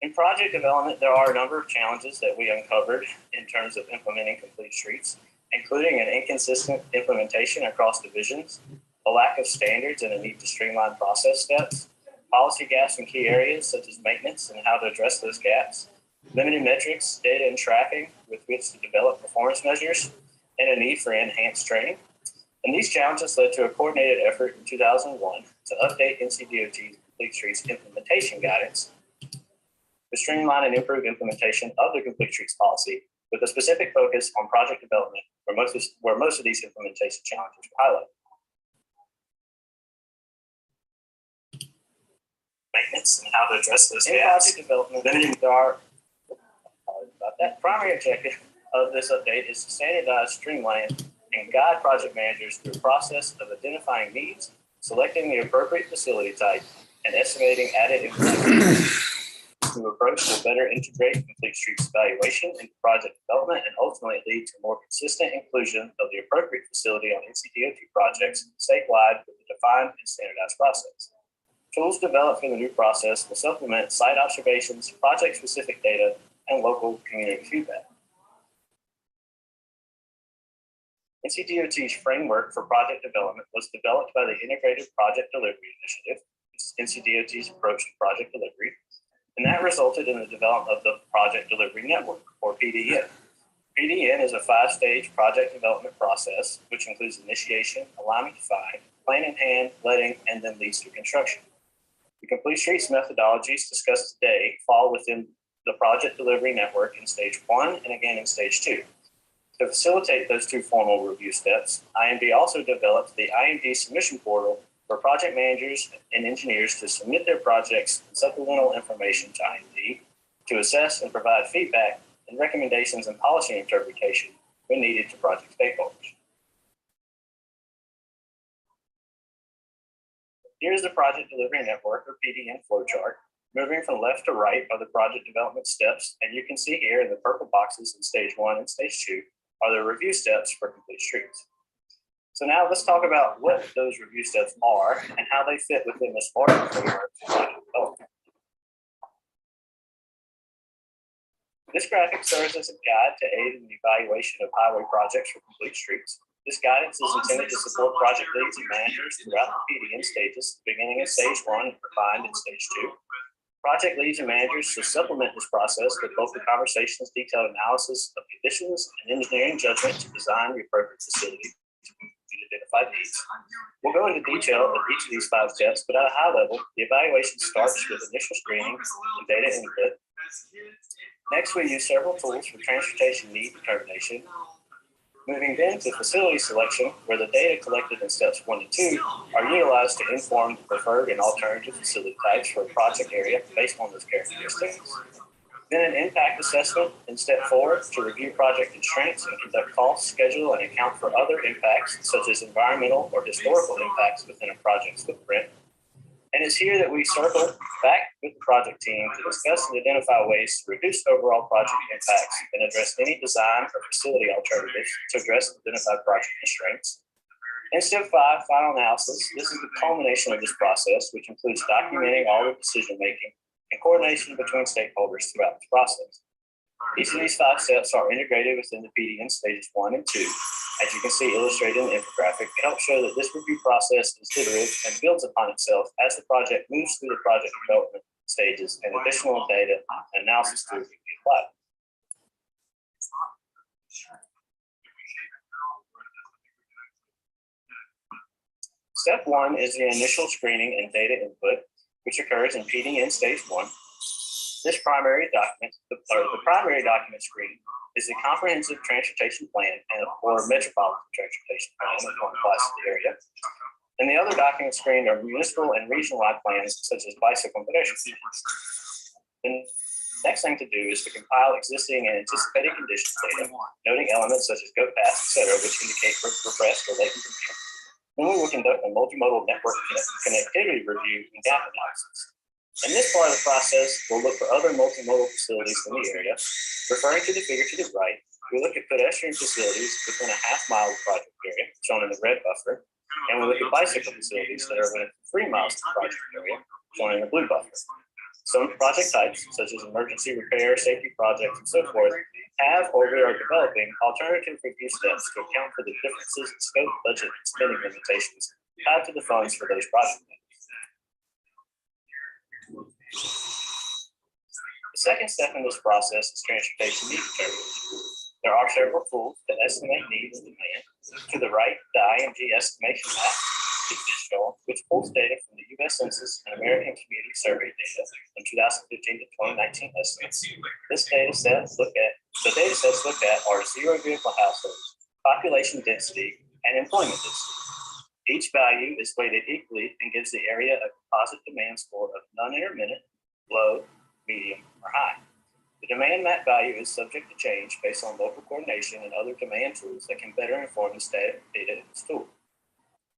In project development, there are a number of challenges that we uncovered in terms of implementing complete streets, including an inconsistent implementation across divisions, a lack of standards and a need to streamline process steps, policy gaps in key areas such as maintenance and how to address those gaps, limited metrics, data, and tracking with which to develop performance measures, and a need for enhanced training. And these challenges led to a coordinated effort in 2001 to update Ncdot's Complete Streets implementation guidance to streamline and improve implementation of the Complete Streets policy with a specific focus on project development where most of these implementation challenges were highlighted. Maintenance and how to address those gaps. Development, there are about that. Primary objective of this update is to standardize, streamline, and guide project managers through a process of identifying needs, selecting the appropriate facility type, and estimating added impact. New approach will better integrate Complete Streets evaluation into project development and ultimately lead to more consistent inclusion of the appropriate facility on Ncdot projects statewide with a defined and standardized process. Tools developed for the new process will supplement site observations, project-specific data, and local community feedback. Ncdot's framework for project development was developed by the Integrated Project Delivery Initiative, which is Ncdot's approach to project delivery, and that resulted in the development of the Project Delivery Network, or PDN. PDN is a 5-stage project development process, which includes initiation, alignment defined, plan in hand, letting, and then leads to construction. The Complete Streets methodologies discussed today fall within the Project Delivery Network in Stage 1 and again in Stage 2. To facilitate those two formal review steps, Imd also developed the Imd Submission Portal for project managers and engineers to submit their projects and supplemental information to Imd to assess and provide feedback and recommendations and policy interpretation when needed to project stakeholders. Here's the Project Delivery Network, or PDN flowchart. Moving from left to right are the project development steps, and you can see here in the purple boxes in Stage 1 and Stage 2 are the review steps for Complete Streets. So now let's talk about what those review steps are and how they fit within this order framework for project development. This graphic serves as a guide to aid in the evaluation of highway projects for Complete Streets. This guidance is intended to support project leads and managers throughout the PDN stages, beginning in Stage 1 and refined in Stage 2. Project leads and managers should supplement this process with both the conversations, detailed analysis of conditions, and engineering judgment to design the appropriate facility to meet identified needs. We'll go into detail of each of these 5 steps, but at a high level, the evaluation starts with initial screening and data input. Next, we use several tools for transportation need determination. Moving then to facility selection, where the data collected in steps 1 and 2 are utilized to inform the preferred and alternative facility types for a project area based on those characteristics. Then an impact assessment in step 4 to review project constraints and conduct cost, schedule, and account for other impacts such as environmental or historical impacts within a project's footprint. And it's here that we circle back with the project team to discuss and identify ways to reduce overall project impacts and address any design or facility alternatives to address identified project constraints. In step 5, final analysis, this is the culmination of this process, which includes documenting all the decision-making and coordination between stakeholders throughout the process. Each of these 5 steps are integrated within the PDN stages 1 and 2. As you can see illustrated in the infographic, it helps show that this review process is iterative and builds upon itself as the project moves through the project development stages and additional data and analysis tools can be applied. Step 1 is the initial screening and data input, which occurs in PDN stage 1. This primary document, the primary document screening, is the comprehensive transportation plan or metropolitan transportation plan that one applies to the area. And the other documents screened are municipal and regional-wide plans such as bicycle and pedestrian plans. The next thing to do is to compile existing and anticipated conditions data, noting elements such as goat paths, etc., which indicate repressed or latent demand. Then we will conduct a multimodal network connectivity review and gap analysis. In this part of the process, we'll look for other multimodal facilities in the area. Referring to the figure to the right, we look at pedestrian facilities within a half-mile of the project area, shown in the red buffer, and we look at bicycle facilities that are within 3 miles of the project area, shown in the blue buffer. Some project types, such as emergency repair, safety projects, and so forth, have or we are developing alternative review steps to account for the differences in scope, budget, and spending limitations tied to the funds for those projects. The second step in this process is transportation need determination. There are several tools to estimate needs and demand. To the right, the Imd estimation map is shown, which pulls data from the U.S. Census and American Community Survey data from 2015 to 2019 estimates. The data sets look at are zero vehicle households, population density, and employment density. Each value is weighted equally and gives the area a composite demand score of non-intermittent, low, medium, or high. The demand map value is subject to change based on local coordination and other demand tools that can better inform the static data in this tool.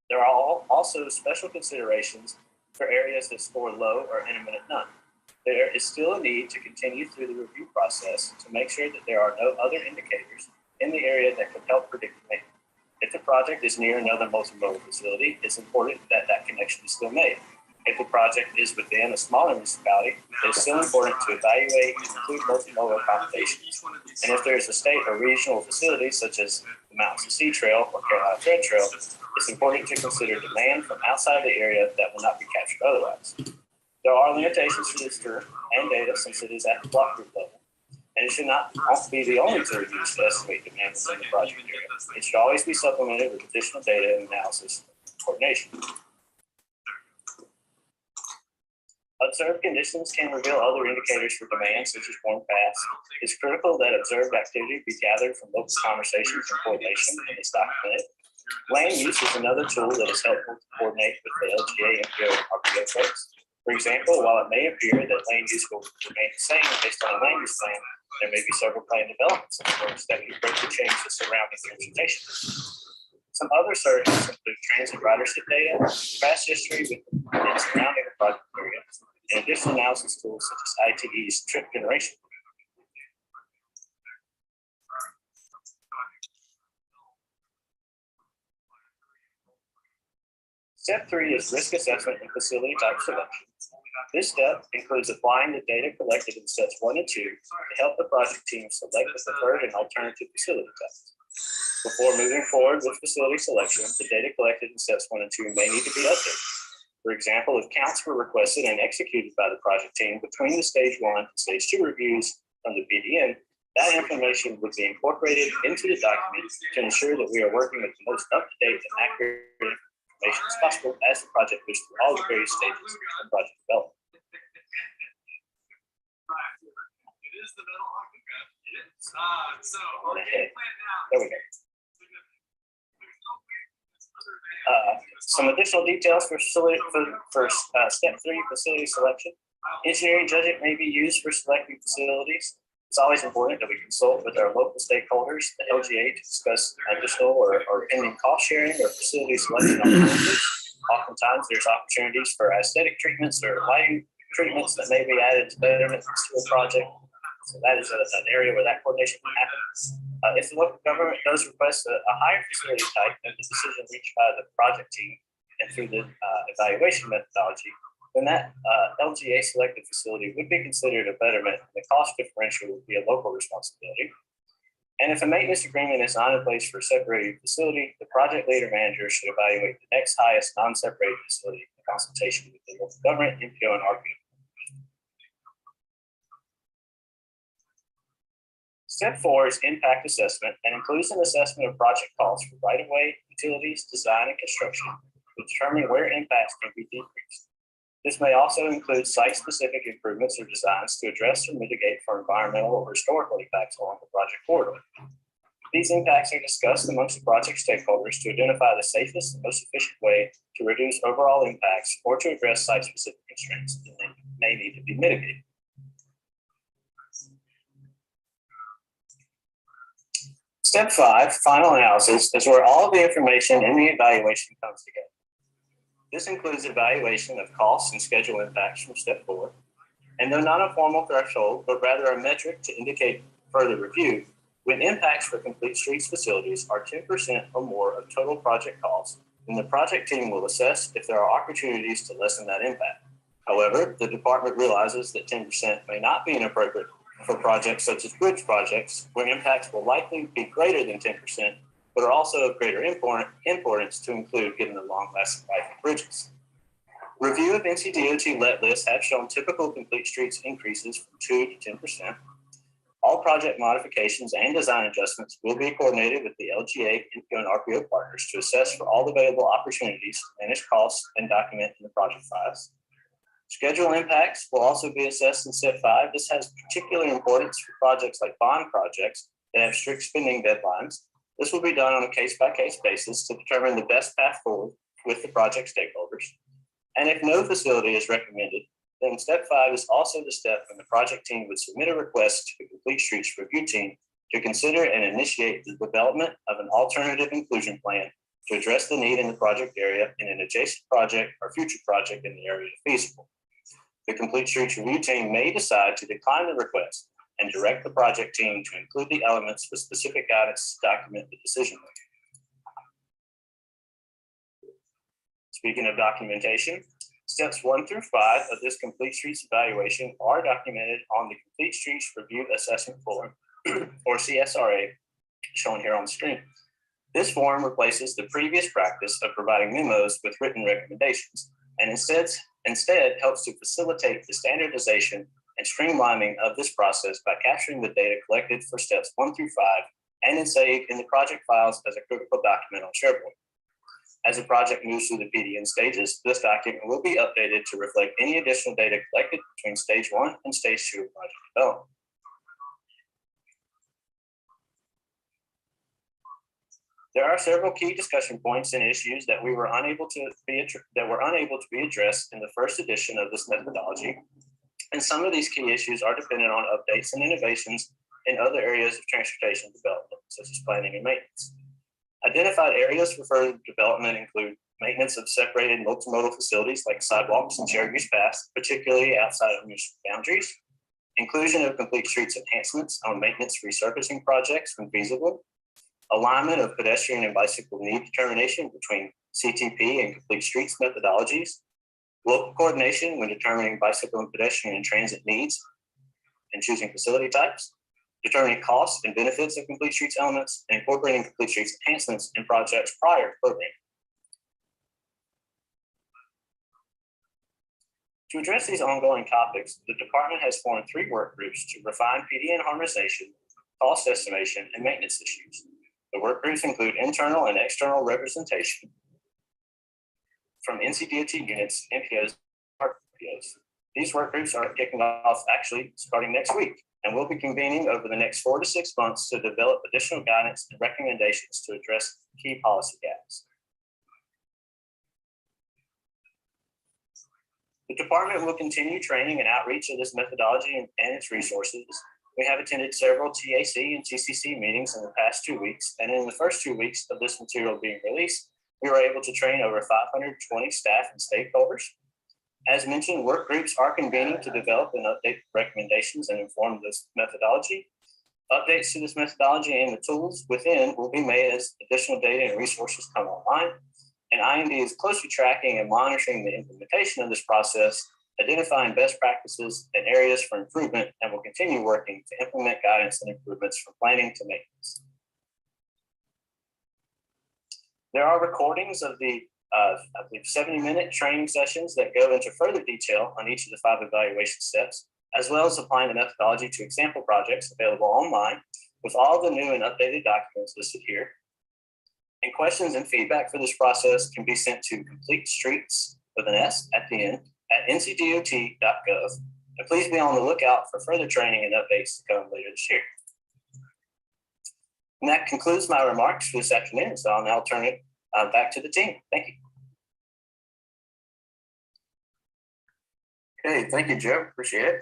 There are also special considerations for areas that score low or intermittent none. There is still a need to continue through the review process to make sure that there are no other indicators in the area that can help predict demand. If the project is near another multimodal facility, it's important that that connection is still made. If the project is within a smaller municipality, it's still important to evaluate and include multimodal accommodations. And if there is a state or regional facility, such as the Mountains to Sea Trail or Carolina Thread Trail, it's important to consider demand from outside the area that will not be captured otherwise. There are limitations to this tool and data since it is at the block group level, and it should not be the only tool used to estimate demand within the project area. It should always be supplemented with additional data and analysis and coordination. Observed conditions can reveal other indicators for demand, such as worn paths. It's critical that observed activity be gathered from local conversations and coordination and is documented. Land use is another tool that is helpful to coordinate with the LGA, Mpos, and Rpos folks. For example, while it may appear that land use will remain the same based on a land use plan, there may be several planned developments in the works that could greatly change the surrounding vegetation. Some other sources include transit ridership data, past history within surrounding the project area, and additional analysis tools such as ITE's trip generation. Step 3 is risk assessment and facility type selection. This step includes applying the data collected in steps 1 and 2 to help the project team select the preferred and alternative facility types. Before moving forward with facility selection, the data collected in steps 1 and 2 may need to be updated. For example, if counts were requested and executed by the project team between the stage 1 and stage 2 reviews from the BDN, that information would be incorporated into the document to ensure that we are working with the most up-to-date and accurate information as possible as the project moves through all the various stages of project development. There we go. Some additional details for step 3 facility selection. Engineering judgment may be used for selecting facilities. It's always important that we consult with our local stakeholders, the LGA, to discuss additional or pending cost sharing or facility selection alternatives. Oftentimes, there's opportunities for aesthetic treatments or lighting treatments that may be added to betterment to a project. So that is an area where that coordination can happen. If the local government does request a higher facility type than the decision reached by the project team and through the evaluation methodology, then that LGA selected facility would be considered a betterment, and the cost differential would be a local responsibility. And if a maintenance agreement is not in place for a separated facility, the project leader manager should evaluate the next highest non-separated facility in consultation with the local government, Mpos, and Rpos. Step 4 is impact assessment and includes an assessment of project costs for right-of-way, utilities, design, and construction to determine where impacts can be decreased. This may also include site-specific improvements or designs to address or mitigate for environmental or historical impacts along the project corridor. These impacts are discussed amongst the project stakeholders to identify the safest and most efficient way to reduce overall impacts or to address site-specific constraints that may need to be mitigated. Step 5, final analysis, is where all of the information in the evaluation comes together. This includes evaluation of costs and schedule impacts from step 4, and though not a formal threshold, but rather a metric to indicate further review, when impacts for complete streets facilities are 10% or more of total project costs, then the project team will assess if there are opportunities to lessen that impact. However, the department realizes that 10% may not be inappropriate for projects such as bridge projects, where impacts will likely be greater than 10%, but are also of greater importance to include given the long-lasting life of bridges. Review of Ncdot let lists have shown typical complete streets increases from 2 to 10%. All project modifications and design adjustments will be coordinated with the LGA, Mpos, and Rpo partners to assess for all available opportunities to manage costs and document in the project files. Schedule impacts will also be assessed in Step 5. This has particular importance for projects like bond projects that have strict spending deadlines. This will be done on a case-by-case basis to determine the best path forward with the project stakeholders. And if no facility is recommended, then Step 5 is also the step when the project team would submit a request to the Complete Streets Review Team to consider and initiate the development of an alternative inclusion plan to address the need in the project area in an adjacent project or future project in the area if feasible. The Complete Streets Review Team may decide to decline the request and direct the project team to include the elements with specific guidance to document the decision making. Speaking of documentation, Steps 1 through 5 of this Complete Streets evaluation are documented on the Complete Streets Review Assessment Form, or CSRA, shown here on the screen. This form replaces the previous practice of providing memos with written recommendations, and instead helps to facilitate the standardization and streamlining of this process by capturing the data collected for Steps 1 through 5 and then saved in the project files as a critical document on SharePoint. As the project moves through the PDN stages, this document will be updated to reflect any additional data collected between Stage 1 and Stage 2 of project development. There are several key discussion points and issues that were unable to be addressed in the first edition of this methodology, and some of these key issues are dependent on updates and innovations in other areas of transportation development, such as planning and maintenance. Identified areas for further development include maintenance of separated multimodal facilities like sidewalks and shared use paths, particularly outside of municipal boundaries, inclusion of complete streets enhancements on maintenance resurfacing projects when feasible, alignment of pedestrian and bicycle need determination between CTP and complete streets methodologies, local coordination when determining bicycle and pedestrian and transit needs and choosing facility types, determining costs and benefits of complete streets elements, and incorporating complete streets enhancements in projects prior to programming. To address these ongoing topics, the department has formed 3 work groups to refine PDN harmonization, cost estimation, and maintenance issues. The work groups include internal and external representation from Ncdot units, Mpos, and Rpos. These work groups are kicking off actually starting next week, and will be convening over the next 4 to 6 months to develop additional guidance and recommendations to address key policy gaps. The department will continue training and outreach of this methodology and its resources. We have attended several TAC and TCC meetings in the past 2 weeks, and in the first 2 weeks of this material being released, we were able to train over 520 staff and stakeholders. As mentioned, work groups are convening to develop and update recommendations and inform this methodology. Updates to this methodology and the tools within will be made as additional data and resources come online. And Imd is closely tracking and monitoring the implementation of this process, identifying best practices and areas for improvement, and will continue working to implement guidance and improvements from planning to maintenance. There are recordings of the I believe 70-minute training sessions that go into further detail on each of the 5 evaluation steps, as well as applying the methodology to example projects available online with all the new and updated documents listed here. And questions and feedback for this process can be sent to Complete Streets with an S at the end at ncdot.gov. And please be on the lookout for further training and updates to come later this year. And that concludes my remarks for this afternoon. So I'll now turn it back to the team. Thank you. Okay, thank you, Joe. Appreciate it.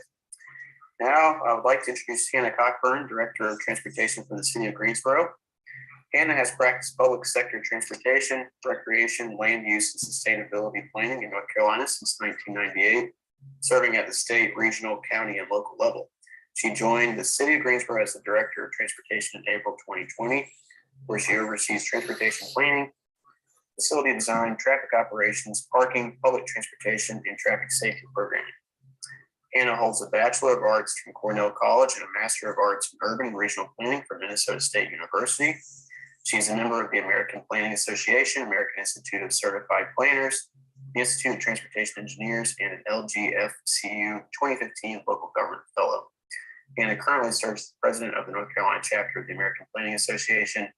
Now, I would like to introduce Hannah Cockburn, Director of Transportation for the City of Greensboro. Hannah has practiced public sector transportation, recreation, land use, and sustainability planning in North Carolina since 1998, serving at the state, regional, county, and local level. She joined the City of Greensboro as the Director of Transportation in April 2020, where she oversees transportation planning, facility design, traffic operations, parking, public transportation, and traffic safety programming. Hannah holds a Bachelor of Arts from Cornell College and a Master of Arts in Urban and Regional Planning from Minnesota State University. She is a member of the American Planning Association, American Institute of Certified Planners, the Institute of Transportation Engineers, and an LGFCU 2015 Local Government Fellow. Hannah currently serves as president of the North Carolina chapter of the American Planning Association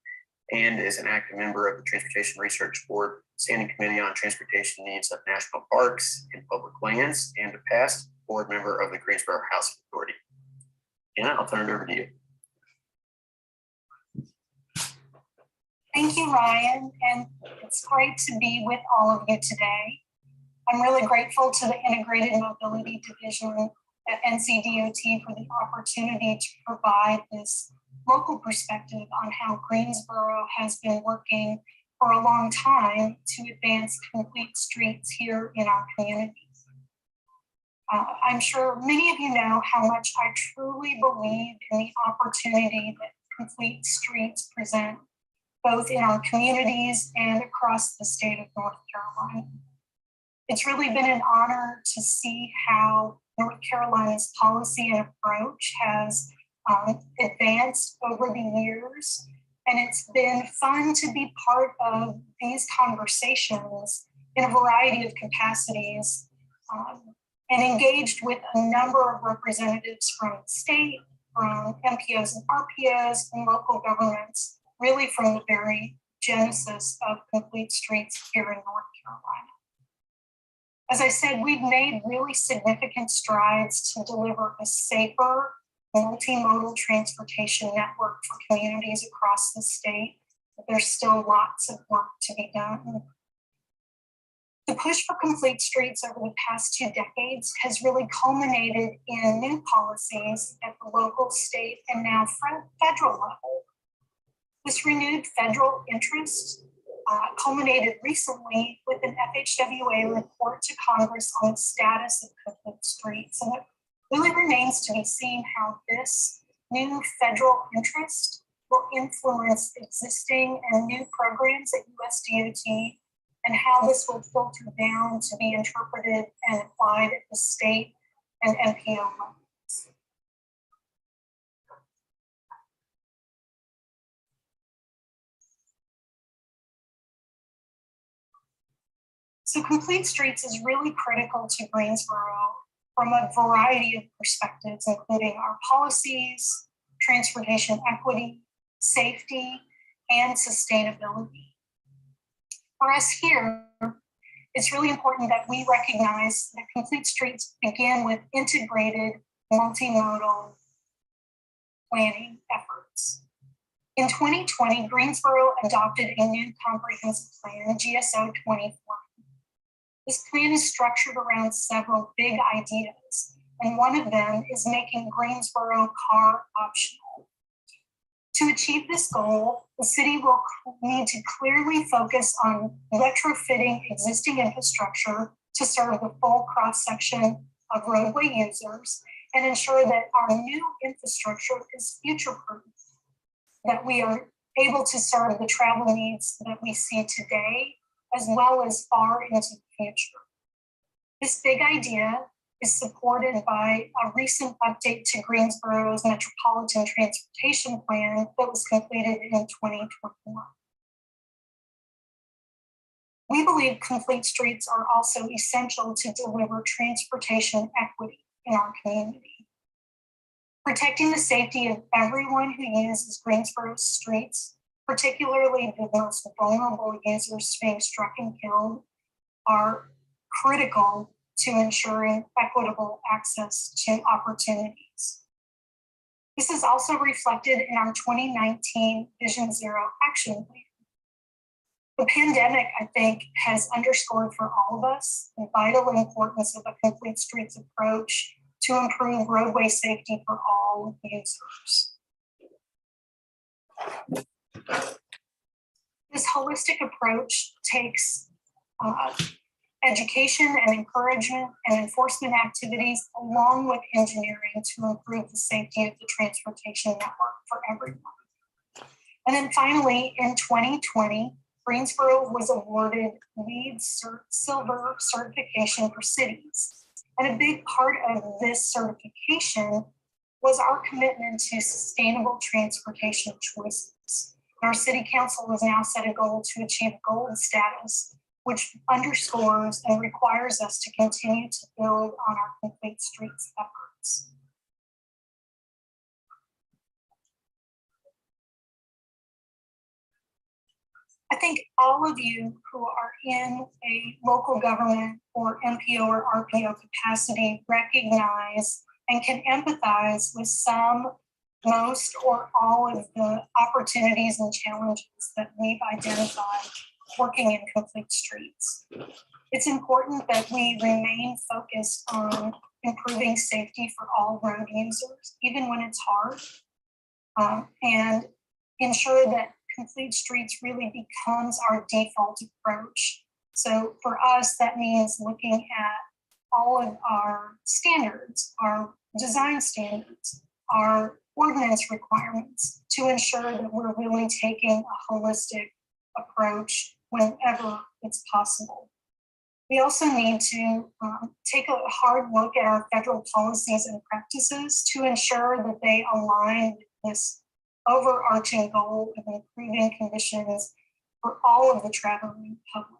and is an active member of the Transportation Research Board, Standing Committee on Transportation Needs of National Parks and Public Lands, and a past board member of the Greensboro Housing Authority. Hannah, I'll turn it over to you. Thank you, Ryan, and it's great to be with all of you today. I'm really grateful to the Integrated Mobility Division at Ncdot for the opportunity to provide this local perspective on how Greensboro has been working for a long time to advance complete streets here in our communities. I'm sure many of you know how much I truly believe in the opportunity that complete streets present, both in our communities and across the state of North Carolina. It's really been an honor to see how North Carolina's policy and approach has advanced over the years. And it's been fun to be part of these conversations in a variety of capacities and engaged with a number of representatives from the state, from Mpos and Rpos, and local governments, really from the very genesis of complete streets here in North Carolina. As I said, we've made really significant strides to deliver a safer, multimodal transportation network for communities across the state, but there's still lots of work to be done. The push for complete streets over the past 2 decades has really culminated in new policies at the local, state, and now federal level. This renewed federal interest culminated recently with an FHWA report to Congress on the status of complete streets. And it really remains to be seen how this new federal interest will influence existing and new programs at USDOT, and how this will filter down to be interpreted and applied at the state and MPO levels. So complete streets is really critical to Greensboro from a variety of perspectives, including our policies, transportation equity, safety, and sustainability. For us here, it's really important that we recognize that complete streets begin with integrated multimodal planning efforts. In 2020, Greensboro adopted a new comprehensive plan, GSO 2040. This plan is structured around several big ideas, and one of them is making Greensboro car optional. To achieve this goal, the city will need to clearly focus on retrofitting existing infrastructure to serve the full cross-section of roadway users and ensure that our new infrastructure is future-proof, that we are able to serve the travel needs that we see today, as well as far into the future. This big idea is supported by a recent update to Greensboro's Metropolitan Transportation Plan that was completed in 2021. We believe complete streets are also essential to deliver transportation equity in our community. Protecting the safety of everyone who uses Greensboro's streets, particularly the most vulnerable users being struck and killed, are critical to ensuring equitable access to opportunities. This is also reflected in our 2019 Vision Zero Action Plan. The pandemic, I think, has underscored for all of us the vital importance of a complete streets approach to improve roadway safety for all users. This holistic approach takes education and encouragement and enforcement activities along with engineering to improve the safety of the transportation network for everyone. And then finally, in 2020, Greensboro was awarded LEED Silver certification for cities. And a big part of this certification was our commitment to sustainable transportation choices. Our city council has now set a goal to achieve gold status, which underscores and requires us to continue to build on our Complete Streets efforts. I think all of you who are in a local government or MPO or RPO capacity recognize and can empathize with some, most, or all of the opportunities and challenges that we've identified working in Complete Streets. It's important that we remain focused on improving safety for all road users, even when it's hard, and ensure that Complete Streets really becomes our default approach. So for us, that means looking at all of our standards, our design standards, our ordinance requirements to ensure that we're really taking a holistic approach whenever it's possible. We also need to take a hard look at our federal policies and practices to ensure that they align with this overarching goal of improving conditions for all of the traveling public.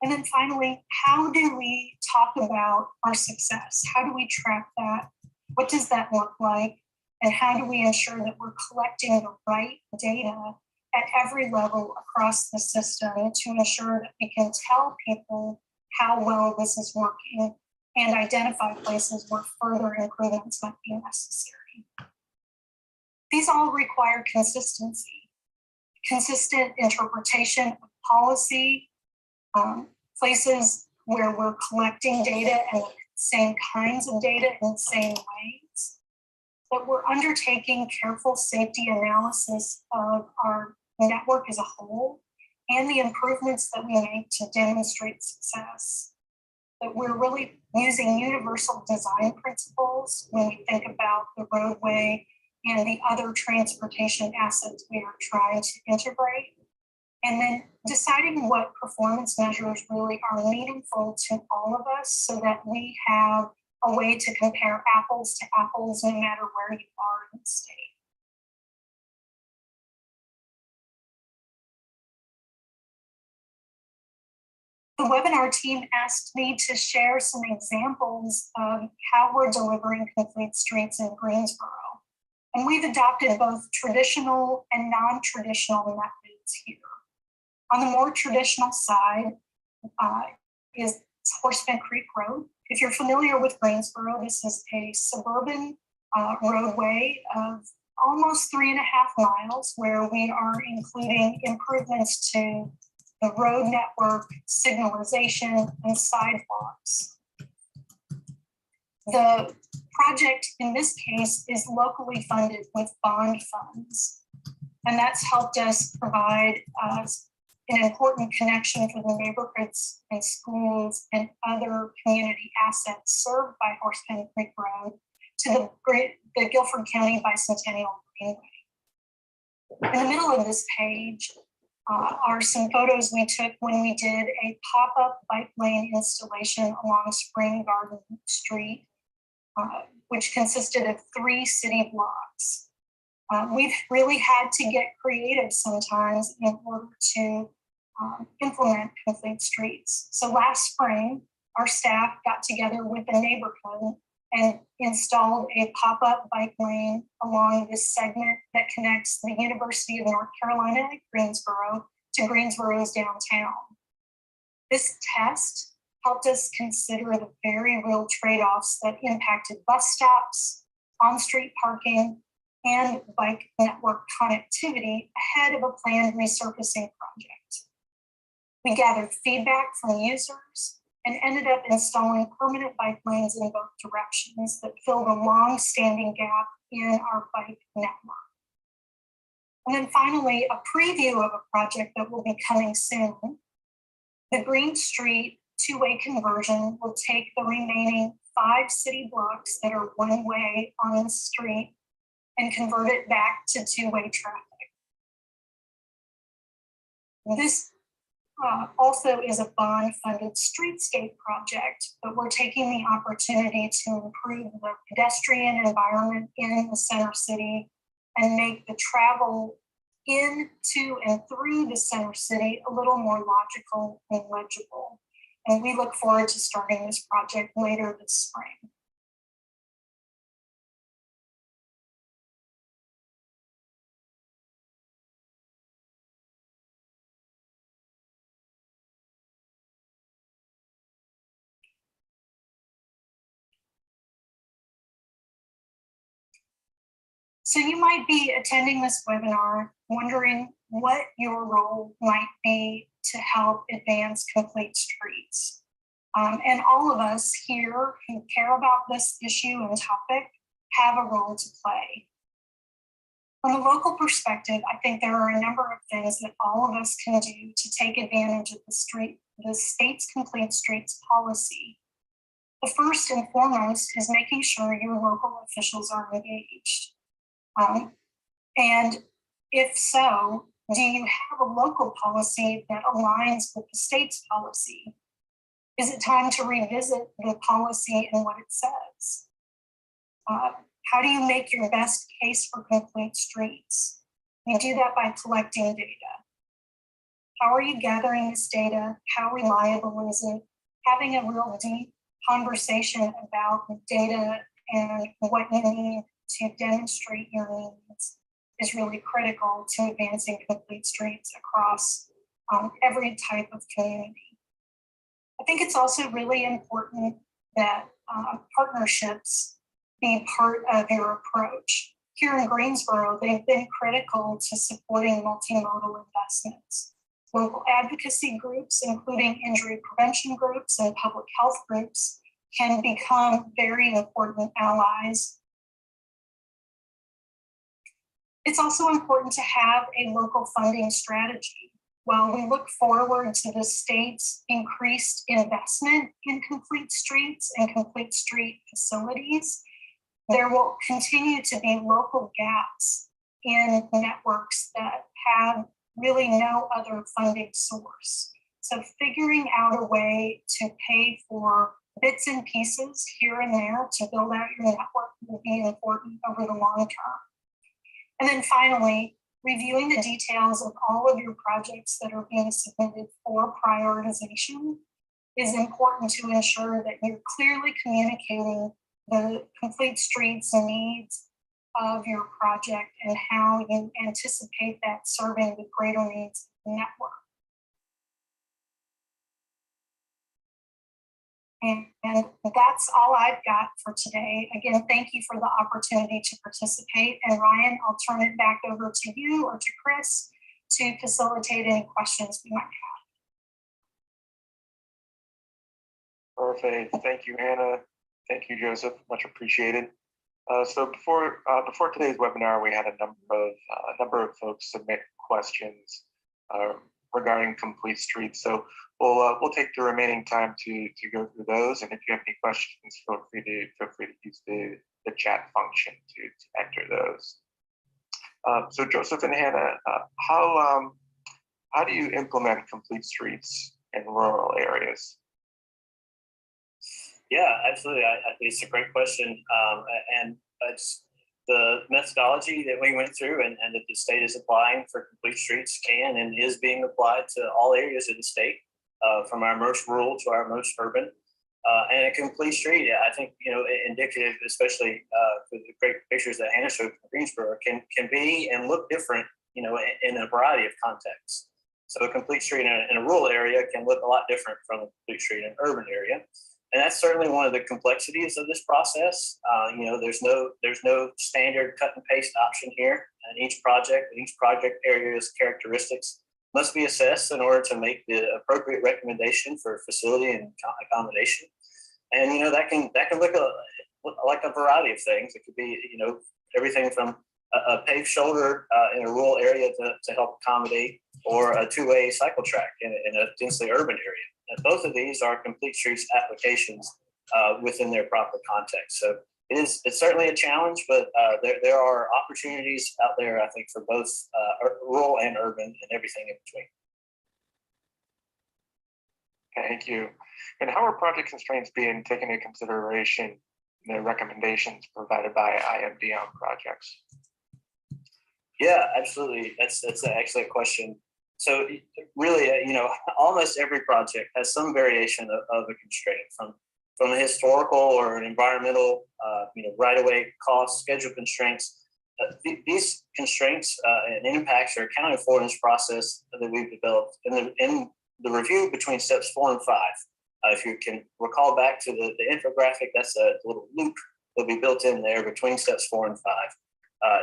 And then finally, how do we talk about our success? How do we track that? What does that look like? And how do we ensure that we're collecting the right data at every level across the system to ensure that we can tell people how well this is working and identify places where further improvements might be necessary? These all require consistency, consistent interpretation of policy, places where we're collecting data and the same kinds of data in the same ways, that we're undertaking careful safety analysis of our network as a whole and the improvements that we make to demonstrate success, that we're really using universal design principles when we think about the roadway and the other transportation assets we are trying to integrate, and then deciding what performance measures really are meaningful to all of us so that we have a way to compare apples to apples no matter where you are in the state. The webinar team asked me to share some examples of how we're delivering Complete Streets in Greensboro. And we've adopted both traditional and non-traditional methods here. On the more traditional side is Horseman Creek Road. If you're familiar with Greensboro, this is a suburban roadway of almost 3.5 miles where we are including improvements to the road network, signalization, and sidewalks. The project in this case is locally funded with bond funds, and that's helped us provide an important connection for the neighborhoods and schools and other community assets served by Horseman Creek Road to the Guilford County Bicentennial Greenway. In the middle of this page are some photos we took when we did a pop-up bike lane installation along Spring Garden Street, which consisted of 3 city blocks. We've really had to get creative sometimes in order to implement Complete Streets. So last spring, our staff got together with the neighborhood and installed a pop-up bike lane along this segment that connects the University of North Carolina at Greensboro to Greensboro's downtown. This test helped us consider the very real trade-offs that impacted bus stops, on-street parking, and bike network connectivity ahead of a planned resurfacing project. We gathered feedback from users and ended up installing permanent bike lanes in both directions that filled a long-standing gap in our bike network. And then finally, a preview of a project that will be coming soon. The Green Street two-way conversion will take the remaining 5 city blocks that are one-way on the street and convert it back to two-way traffic. This also is a bond-funded streetscape project, but we're taking the opportunity to improve the pedestrian environment in the center city and make the travel into and through the center city a little more logical and legible. And we look forward to starting this project later this spring. So you might be attending this webinar wondering what your role might be to help advance complete streets. And all of us here who care about this issue and topic have a role to play. From a local perspective, I think there are a number of things that all of us can do to take advantage of the state's complete streets policy. The first and foremost is making sure your local officials are engaged. And if so, do you have a local policy that aligns with the state's policy? Is it time to revisit the policy and what it says? How do you make your best case for complete streets? You do that by collecting data. How are you gathering this data? How reliable is it? Having a real deep conversation about the data and what you need to demonstrate your needs is really critical to advancing complete streets across every type of community. I think it's also really important that partnerships be part of your approach. Here in Greensboro, they've been critical to supporting multimodal investments. Local advocacy groups, including injury prevention groups and public health groups, can become very important allies. It's also important to have a local funding strategy. While we look forward to the state's increased investment in complete streets and complete street facilities, there will continue to be local gaps in networks that have really no other funding source. So figuring out a way to pay for bits and pieces here and there to build out your network will be important over the long term. And then finally, reviewing the details of all of your projects that are being submitted for prioritization is important to ensure that you're clearly communicating the complete streets needs of your project and how you anticipate that serving the greater needs of the network. And that's all I've got for today. Again, thank you for the opportunity to participate. And Ryan, I'll turn it back over to you or to Chris to facilitate any questions we might have. Perfect. Thank you, Hannah. Thank you, Joseph. Much appreciated. So before today's webinar, we had a number of folks submit questions regarding complete streets. So we'll take the remaining time to go through those. And if you have any questions, feel free to use the chat function to enter those. So Joseph and Hannah, how do you implement complete streets in rural areas? Yeah, absolutely. I think it's a great question. And it's the methodology that we went through and that the state is applying for complete streets can and is being applied to all areas of the state, from our most rural to our most urban. And a complete street, I think, indicative, especially for the great pictures that Hannah showed from Greensboro, can be and look different, in a variety of contexts. So a complete street in a rural area can look a lot different from a complete street in an urban area. And that's certainly one of the complexities of this process. There's no standard cut and paste option here. And each project area's characteristics must be assessed in order to make the appropriate recommendation for facility and accommodation. And that can look like a variety of things. It could be everything from a paved shoulder in a rural area to help accommodate, or a two-way cycle track in a densely urban area. And both of these are complete streets applications within their proper context. So it's certainly a challenge, but there are opportunities out there, I think, for both rural and urban and everything in between. Thank you. And how are project constraints being taken into consideration in the recommendations provided by IMD on projects? Yeah, absolutely. That's an excellent question. So really, almost every project has some variation of a constraint from a historical or an environmental, right-of-way cost, schedule constraints. These constraints and impacts are accounted for in this process that we've developed in the review between steps 4 and 5. If you can recall back to the infographic, that's a little loop that'll be built in there between steps 4 and 5.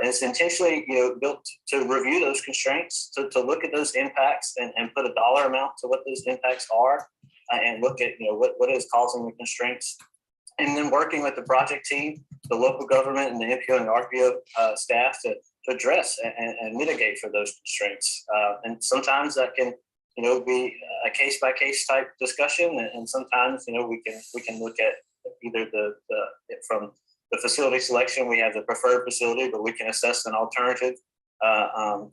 And it's intentionally, built to review those constraints, to look at those impacts and put a dollar amount to what those impacts are, and look at, what is causing the constraints. And then working with the project team, the local government, and the Mpos and Rpo staff to address and mitigate for those constraints. And sometimes that can, be a case by case type discussion, and sometimes, we can look at either from the facility selection, we have the preferred facility, but we can assess an alternative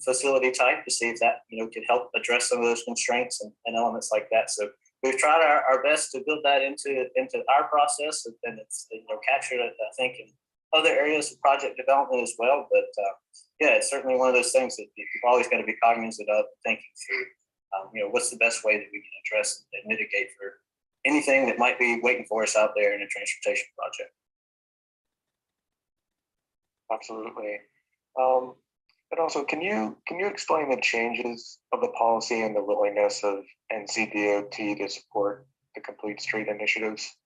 facility type to see if that can help address some of those constraints and elements like that. So we've tried our best to build that into our process, and it's captured, I think, in other areas of project development as well. But yeah, it's certainly one of those things that you've always got to be cognizant of, thinking through. What's the best way that we can address and mitigate for anything that might be waiting for us out there in a transportation project. Absolutely. But also, can you explain the changes of the policy and the willingness of Ncdot to support the Complete Street initiatives?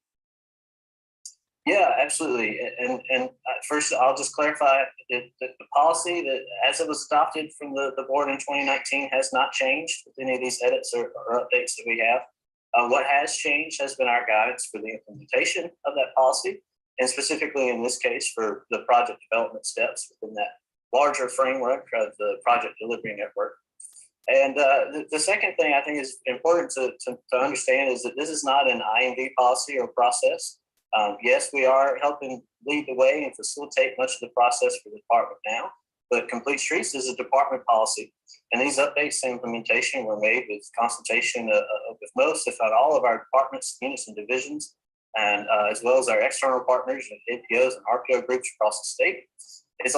Yeah, absolutely. And first, I'll just clarify that the policy that, as it was adopted from the board in 2019, has not changed with any of these edits or updates that we have. What has changed has been our guidance for the implementation of that policy, and specifically in this case for the project development steps within that larger framework of the project delivery network. And the second thing I think is important to understand is that this is not an IMD policy or process. Yes, we are helping lead the way and facilitate much of the process for the department now, but Complete Streets is a department policy. And these updates and implementation were made with consultation with most, if not all, of our departments, units, and divisions, and as well as our external partners and Mpos and Rpo groups across the state. It's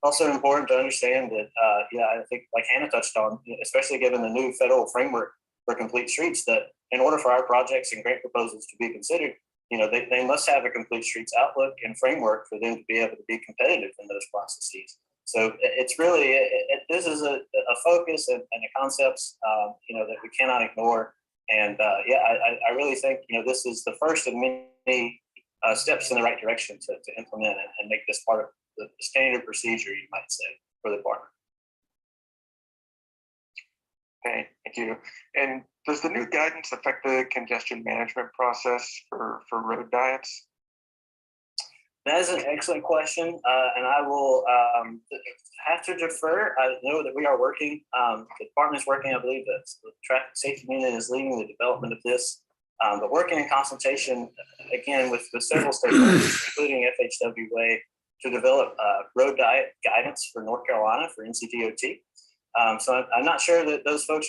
also important to understand that, I think like Hannah touched on, especially given the new federal framework for Complete Streets, that in order for our projects and grant proposals to be considered, they must have a Complete Streets outlook and framework for them to be able to be competitive in those processes. So it's really, this is a focus and a concepts, that we cannot ignore. And I really think, this is the first of many steps in the right direction to implement and make this part of the standard procedure, you might say, for the department. Okay, thank you. And does the new guidance affect the congestion management process for road diets? That is an excellent question, and I will have to defer. I know that we are working, the department is working, I believe that the traffic safety unit is leading the development of this, but working in consultation, again, with several stakeholders, including FHWA, to develop road diet guidance for North Carolina for Ncdot. So I'm not sure that those folks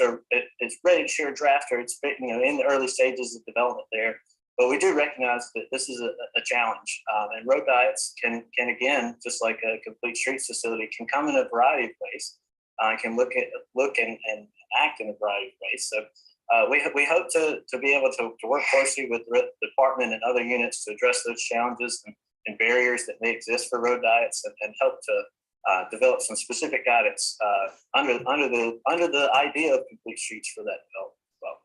it's ready to share a draft, or it's in the early stages of development there. But we do recognize that this is a challenge, and road diets can again, just like a Complete Streets facility, can come in a variety of ways. Can look and act in a variety of ways. So we hope to be able to work closely with the department and other units to address those challenges and barriers that may exist for road diets, and help to develop some specific guidance under the idea of Complete Streets for that development as well.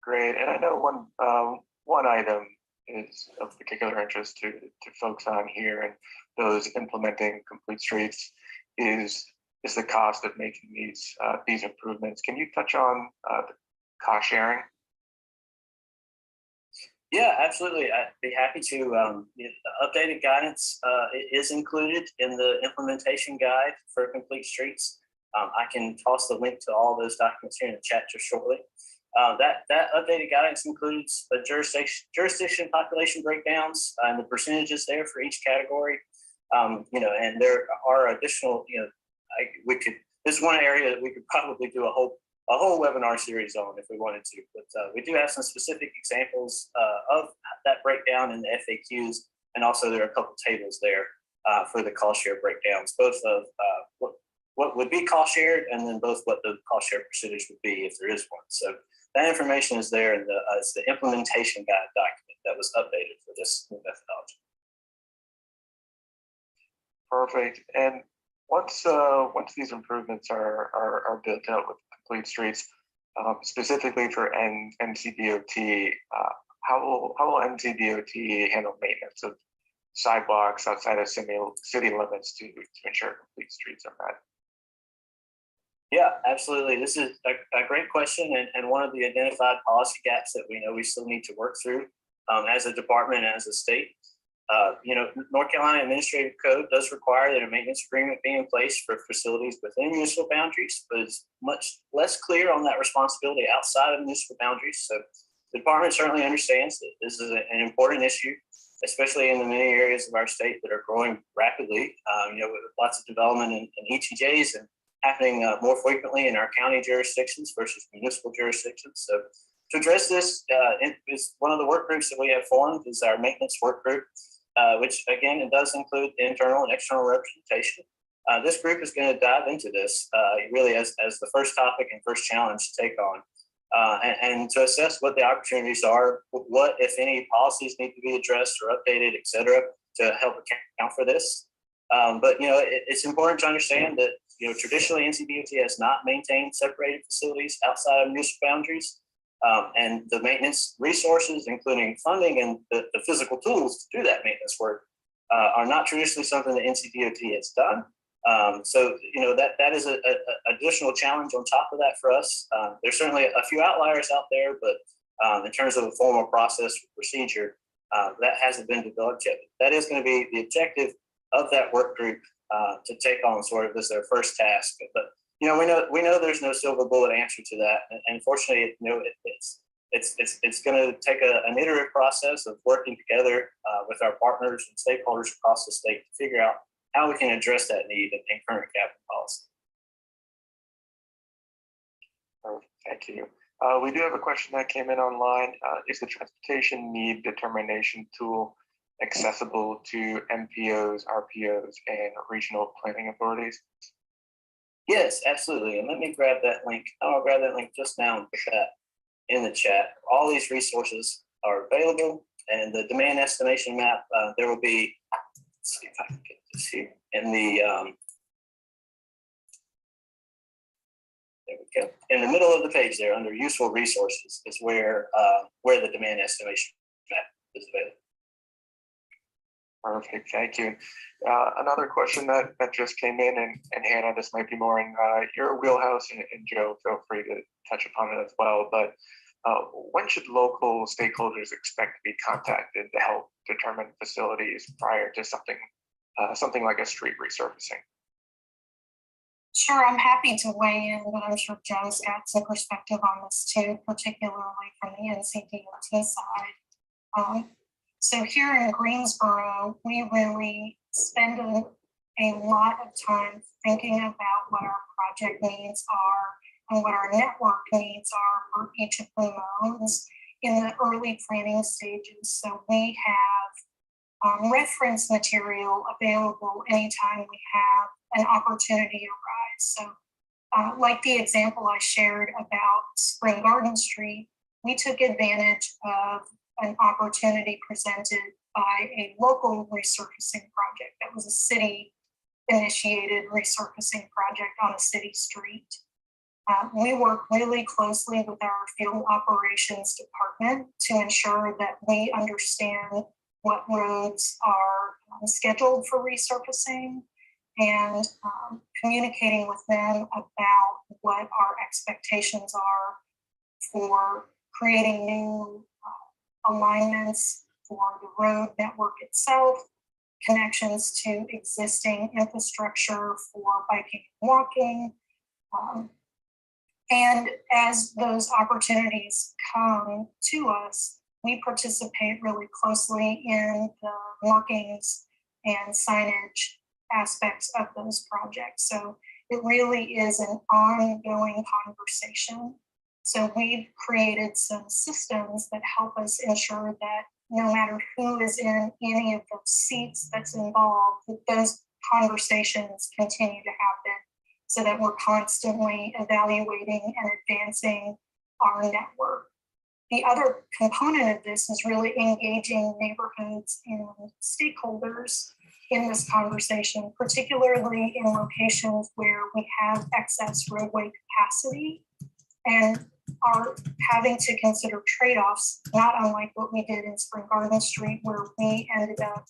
Great, and I know one item is of particular interest to folks on here and those implementing Complete Streets is the cost of making these improvements. Can you touch on the cost sharing? Yeah, absolutely. I'd be happy to. The updated guidance is included in the implementation guide for Complete Streets. I can toss the link to all those documents here in the chat just shortly. That updated guidance includes the jurisdiction population breakdowns and the percentages there for each category. And there are additional. This is one area that we could probably do a whole whole webinar series on if we wanted to, but we do have some specific examples of that breakdown in the FAQs, and also there are a couple tables there for the cost share breakdowns, both of what would be cost shared, and then both what the cost share percentage would be if there is one. So that information is there in it's the implementation guide document that was updated for this new methodology. Perfect. And once these improvements are built out with complete streets, specifically for Ncdot, how will Ncdot handle maintenance of sidewalks outside of city limits to ensure complete streets are met? Yeah, absolutely. This is a great question, and one of the identified policy gaps that we know we still need to work through as a department and as a state. North Carolina Administrative Code does require that a maintenance agreement be in place for facilities within municipal boundaries, but it's much less clear on that responsibility outside of municipal boundaries. So the department certainly understands that this is an important issue, especially in the many areas of our state that are growing rapidly, with lots of development in ETJs and happening more frequently in our county jurisdictions versus municipal jurisdictions. So to address this, is one of the work groups that we have formed is our maintenance work group, which again, it does include internal and external representation. This group is going to dive into this really as the first topic and first challenge to take on, and to assess what the opportunities are, what, if any, policies need to be addressed or updated, et cetera, to help account for this. But it's important to understand that traditionally Ncdot has not maintained separated facilities outside of municipal boundaries, and the maintenance resources, including funding and the physical tools to do that maintenance work, are not traditionally something that Ncdot has done. So that is an additional challenge on top of that for us. There's certainly a few outliers out there, but in terms of a formal process or procedure, that hasn't been developed yet. That is going to be the objective of that work group to take on sort of as their first task. But we know there's no silver bullet answer to that, and fortunately, it's going to take an iterative process of working together with our partners and stakeholders across the state to figure out how we can address that need in current capital policy. Thank you. We do have a question that came in online. Is the transportation need determination tool accessible to Mpos, Rpos, and regional planning authorities? Yes, absolutely. And let me grab that link. I'll grab that link just now and put that in the chat. All these resources are available, and the demand estimation map, there will be, let's see if I can get this here, in the, there we go. In the middle of the page there, under useful resources, is where the demand estimation map is available. Perfect, thank you. Another question that just came in, and Hannah, this might be more in your wheelhouse, and Joe, feel free to touch upon it as well, but when should local stakeholders expect to be contacted to help determine facilities prior to something like a street resurfacing? Sure, I'm happy to weigh in, but I'm sure Joe's got some perspective on this too, particularly from the Ncdot side. So here in Greensboro, we really spend a lot of time thinking about what our project needs are and what our network needs are for each of the modes in the early planning stages. So we have reference material available anytime we have an opportunity arise. So like the example I shared about Spring Garden Street, we took advantage of an opportunity presented by a local resurfacing project that was a city initiated resurfacing project on a city street. We work really closely with our field operations department to ensure that we understand what roads are scheduled for resurfacing, and communicating with them about what our expectations are for creating new alignments for the road network itself, connections to existing infrastructure for biking and walking. And as those opportunities come to us, we participate really closely in the markings and signage aspects of those projects. So It really is an ongoing conversation. So we've created some systems that help us ensure that no matter who is in any of those seats that's involved, that those conversations continue to happen so that we're constantly evaluating and advancing our network. The other component of this is really engaging neighborhoods and stakeholders in this conversation, particularly in locations where we have excess roadway capacity and are having to consider trade-offs, not unlike what we did in Spring Garden Street, where we ended up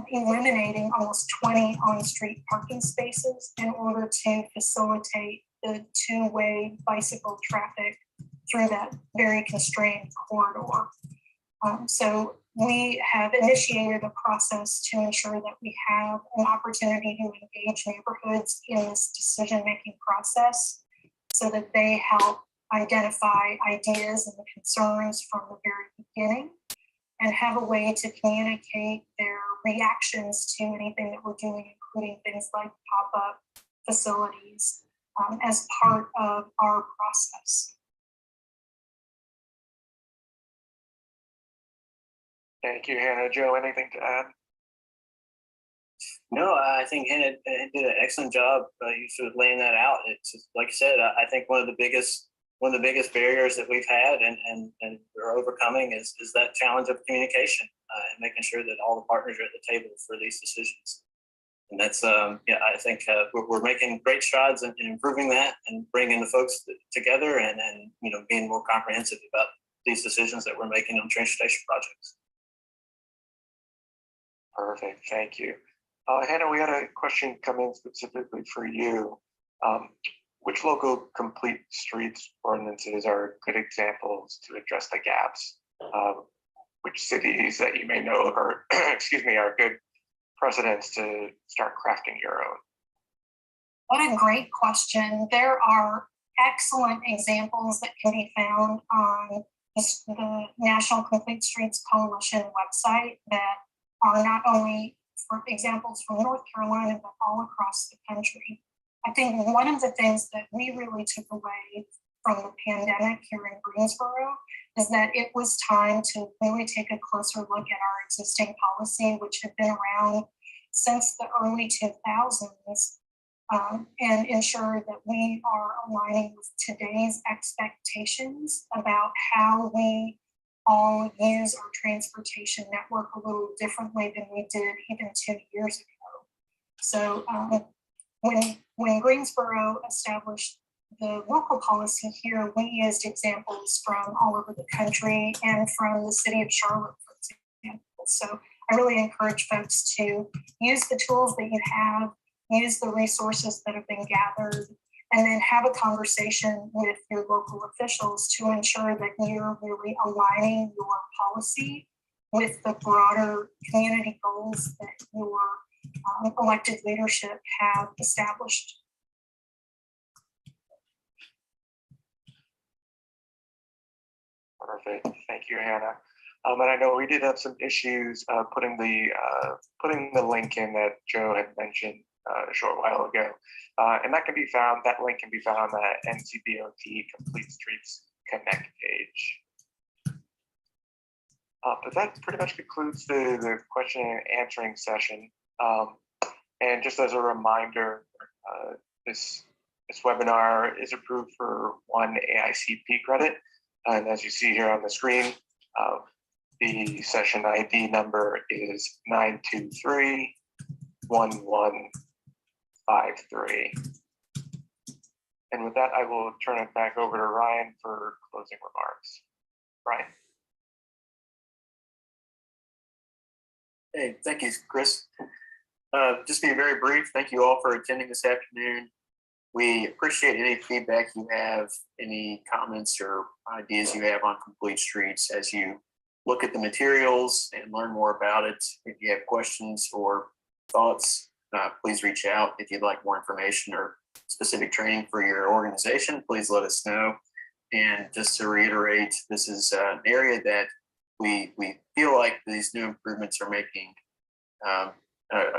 eliminating almost 20 on-street parking spaces in order to facilitate the two-way bicycle traffic through that very constrained corridor. So we have initiated a process to ensure that we have an opportunity to engage neighborhoods in this decision-making process so that they help identify ideas and concerns from the very beginning and have a way to communicate their reactions to anything that we're doing, including things like pop-up facilities as part of our process. Thank you, Hannah. Joe, anything to add? No, I think Hannah did an excellent job. You sort of laying that out. It's just, like I said, I think one of the biggest barriers that we've had and we're overcoming is that challenge of communication and making sure that all the partners are at the table for these decisions. And that's I think we're making great strides in improving that and bringing the folks together and being more comprehensive about these decisions that we're making on transportation projects. Perfect, thank you. Hannah, we had a question come in specifically for you. Which local complete streets ordinances are good examples to address the gaps? Which cities that you may know of are, are good precedents to start crafting your own? What a great question. There are excellent examples that can be found on the National Complete Streets Coalition website that are not only for examples from North Carolina, but all across the country. I think one of the things that we really took away from the pandemic here in Greensboro is that it was time to really take a closer look at our existing policy, which had been around since the early 2000s, and ensure that we are aligning with today's expectations about how we all use our transportation network a little differently than we did even 2 years ago. So when Greensboro established the local policy here, we used examples from all over the country and from the city of Charlotte, for example. So I really encourage folks to use the tools that you have, use the resources that have been gathered, and then have a conversation with your local officials to ensure that you're really aligning your policy with the broader community goals that your elected leadership have established. Perfect, thank you, Hannah. And I know we did have some issues putting the link in that Joe had mentioned a short while ago. And that link can be found on the Ncdot Complete Streets Connect page. But that pretty much concludes the question and answering session. And just as a reminder, this webinar is approved for 1 AICP credit. And as you see here on the screen, the session ID number is 923-1153. And with that, I will turn it back over to Ryan for closing remarks. Ryan. Hey, thank you, Chris. Just be very brief. Thank you all for attending this afternoon. We appreciate any feedback you have, any comments or ideas you have on Complete Streets as you look at the materials and learn more about it. If you have questions or thoughts, please reach out. If you'd like more information or specific training for your organization, please let us know. And just to reiterate, this is an area that we feel like these new improvements are making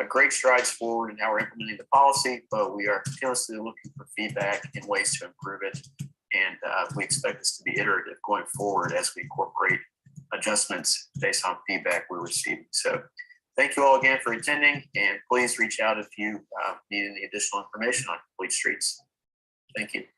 great strides forward in how we're implementing the policy, but we are continuously looking for feedback and ways to improve it. And we expect this to be iterative going forward as we incorporate adjustments based on feedback we're receiving. So thank you all again for attending, and please reach out if you need any additional information on complete streets. Thank you.